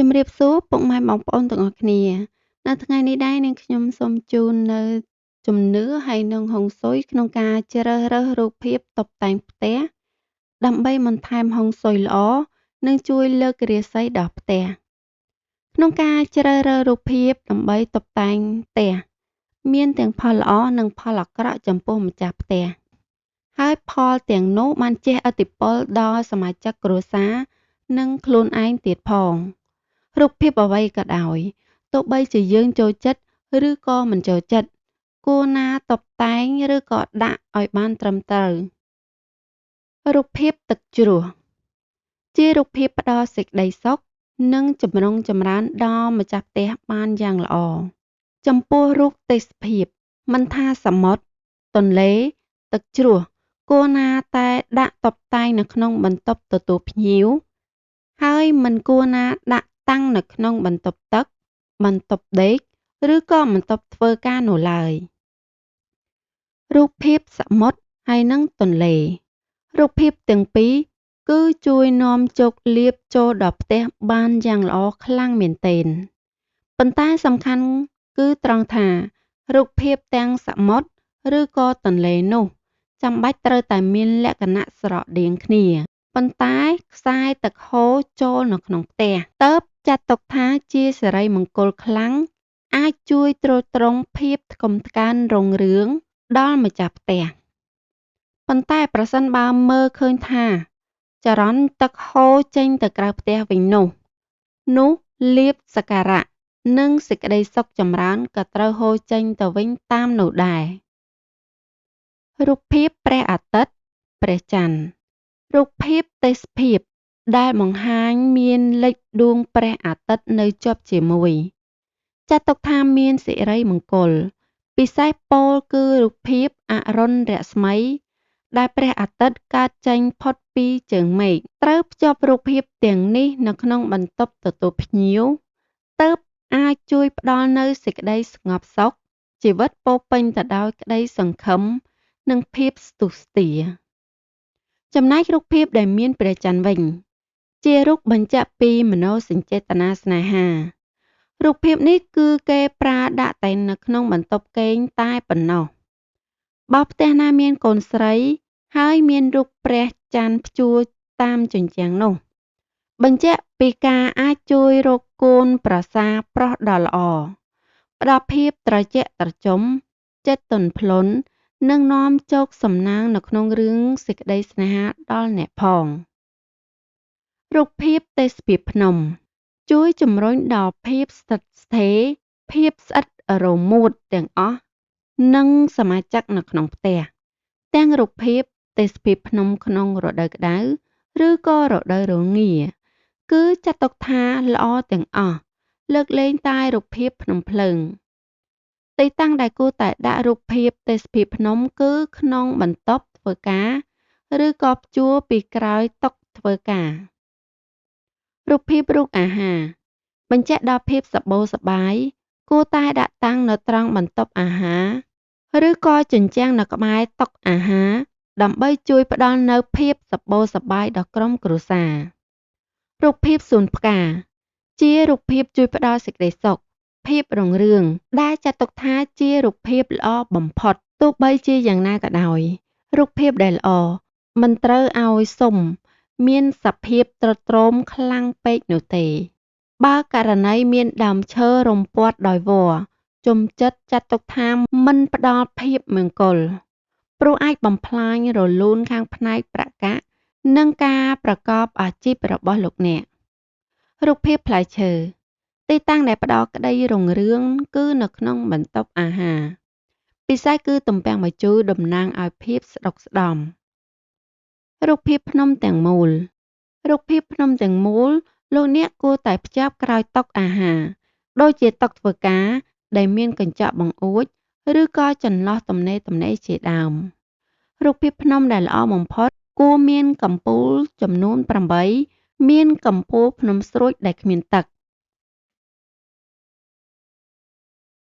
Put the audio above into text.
ជំរាបសួរពុកម៉ែបងប្អូនទាំងអស់គ្នានៅថ្ងៃនេះដែរនាងខ្ញុំសូមជូននៅជំនឿហើយនិងហុងស៊ុយក្នុងការជ្រើសរើសរូបភាពតុបតែងផ្ទះដើម្បីបន្ថែមហុងស៊ុយល្អនិងជួយលើករាសីដល់ផ្ទះក្នុងការជ្រើសរើសរូបភាពដើម្បីតុបតែងផ្ទះមានទាំងផលល្អនិងផលអាក្រក់ចំពោះម្ចាស់ផ្ទះហើយផលទាំងនោះបានជះឥទ្ធិពលដល់សមាជិកគ្រួសារនិងខ្លួនឯងទៀតផងរូបភាពអ្វីក៏ដោយទោះបីជាយើងចូលចិត្តឬក៏មិនចូលចិត្តគួរណាតុបតែងឬក៏ដាក់ឲ្យបានត្រឹមត្រូវរូបភាពទឹកជ្រោះជារូបភាពផ្ដល់សេចក្តីសុខនិងចម្រុងចម្រើនដល់ម្ចាស់ផ្ទះបានយ៉ាងល្អចំពោះរូបទេសភាពមិនថាសមុទ្រទន្លេទឹកជ្រោះគួរណាតែដាក់តុបតែងនៅក្នុងបន្ទប់ទទួលភ្ញៀវហើយមិនគួរណាដាក់តាំងនៅក្នុងបន្ទប់ទឹកបន្ទប់ដេកឬក៏បន្ទប់ធ្វើការនោះឡើយរូបភាពសមុទ្រហើយនិងទន្លេរូបភាពទាំងពីរគឺជួយនាំជោគលាភចូលដល់ផ្ទះបានយ៉ាងល្អខ្លាំងមែនទែនប៉ុន្តែសំខាន់គឺត្រង់ថារូបភាពទាំងសមុទ្រឬក៏ទន្លេនោះចាំបាច់ត្រូវតែមានលក្ខណៈស្រដៀងគ្នាប៉ុន្តែខ្សែទឹកហូរចូលនៅក្នុងផ្ទះទើបចាត់ទុកថាជាសិរីមង្គលខ្លាំងអាចជួយទ្រទ្រង់ភាពថ្កុំថ្កើងរុងរឿងដល់ម្ចាស់ផ្ទះប៉ុន្តែប្រសិនបើមើលឃើញថាចរន្តទឹកហូរចេញទៅក្រៅផ្ទះវិញនោះលាភសក្ការៈនិងសេចក្តីសុខចម្រើនក៏ត្រូវហូរចេញទៅវិញតាមនោះដែររូបភាពព្រះអាទិត្យព្រះច័ន្ទរូបភាពទេសភាពដែលបង្ហាញមានលេចដួងព្រះអាទិត្យនៅជាប់ជាមួយចាត់ទុកថាមានសិរីមង្គលពិសេសពោលគឺរូបភាពអរុណរស្មីដែលព្រះអាទិត្យកើតចេញផុតពីជើងមេឃត្រូវភ្ជាប់រូបភាពទាំងនេះនៅក្នុងបន្ទប់ទទួលភ្ញៀវទើបអាចជួយផ្ដល់នូវសេចក្តីស្ងប់សុខជីវិតពោរពេញទៅដោយក្តីសង្ឃឹមនិងភាពស្ទុះស្ទាចំណែករូបភាពដែលមានព្រះច័ន្ទវិញជារូបបញ្ជាក់ពីមនោសញ្ចេតនាស្នេហារូបភាពនេះគឺគេប្រើដាក់តែនៅក្នុងបន្ទប់គេងតែប៉ុណ្ណោះបើផ្ទះណាមានកូនស្រីហើយមានរូបព្រះច័ន្ទព្យួរតាមជញ្ជាំងនោះបញ្ជាក់ពីការអាចជួយរកកូនប្រសារប្រុសដ៏ល្អផ្ដល់ភាពត្រជាក់ត្រជុំចិត្តទន់ភ្លន់និងនាំជោគសំណាងនៅក្នុងរឿងសេចក្តីស្នេហាដល់អ្នកផងរូបភាពទេសភាពភ្នំជួយជំរុញដល់ភាពស្ថិតស្ថេរភាពស្អិតរមួតទាំងអស់និងសមាជិកនៅក្នុងផ្ទះទាំងរូបភាពទេសភាពភ្នំក្នុងរដូវក្តៅឬក៏រដូវរងាគឺចាត់ទុកថាល្អទាំងអស់លើកលែងតែរូបភាពភ្នំភ្លើងទីតាំងដែលគួរតែដាក់រូបភាពទេសភាពភ្នំគឺក្នុងបន្ទប់ធ្វើការឬក៏ព្យួរពីក្រោយតុធ្វើការរូបភាពរូបអាហារបញ្ជាក់ដល់ភាពសម្បូរសប្បាយគួរតែដាក់តាំងនៅត្រង់បន្ទប់អាហារឬក៏ជញ្ជាំងនៅក្បែរតុអាហារដើម្បីជួយផ្ដល់នូវភាពសម្បូរសប្បាយដល់ក្រុមគ្រួសាររូបភាពសួនផ្កាជារូបភាពជួយផ្ដល់សេចក្តីសុខភាពរុងរឿងដែលចាត់ទុកថាជារូបភាពល្អបំផុតទោះបីជាយ៉ាងណាក៏ដោយរូបភាពដែលល្អមិនត្រូវឲ្យសុំមានសភាពទ្រុឌទ្រោមខ្លាំងពេកនោះទេបើករណីមានដើមឈើរំពាត់ដោយវល្លិជំចិត្តចាត់ទុកថាមិនផ្ដល់ភាពមង្គលព្រោះអាចបំផ្លាញរលូនខាងផ្នែកប្រាក់កាក់និងការប្រកបអាជីពរបស់លោកអ្នករូបភាពផ្លែឈើទីតាំងដែលផ្ដល់ក្តីរុងរឿងគឺនៅក្នុងបន្ទប់អាហារពិសេសគឺទំពាំងបាយជូរតំណាងឲ្យភាពស្ដុកស្ដំរូបភាពភ្នំទាំងមូលរូបភាពភ្នំទាំងមូលលោកអ្នកគួរតែផ្ចាប់ក្រោយតុអាហារដូចជាតុធ្វើការដែលមានកញ្ចក់បង្អួចឬក៏ចន្លោះទំនេរជាដើមរូបភាពភ្នំដែលល្អបំផុតគួរមានកំពូលចំនួន8មានកំពូលភ្នំស្រួចដែលគ្មានទឹក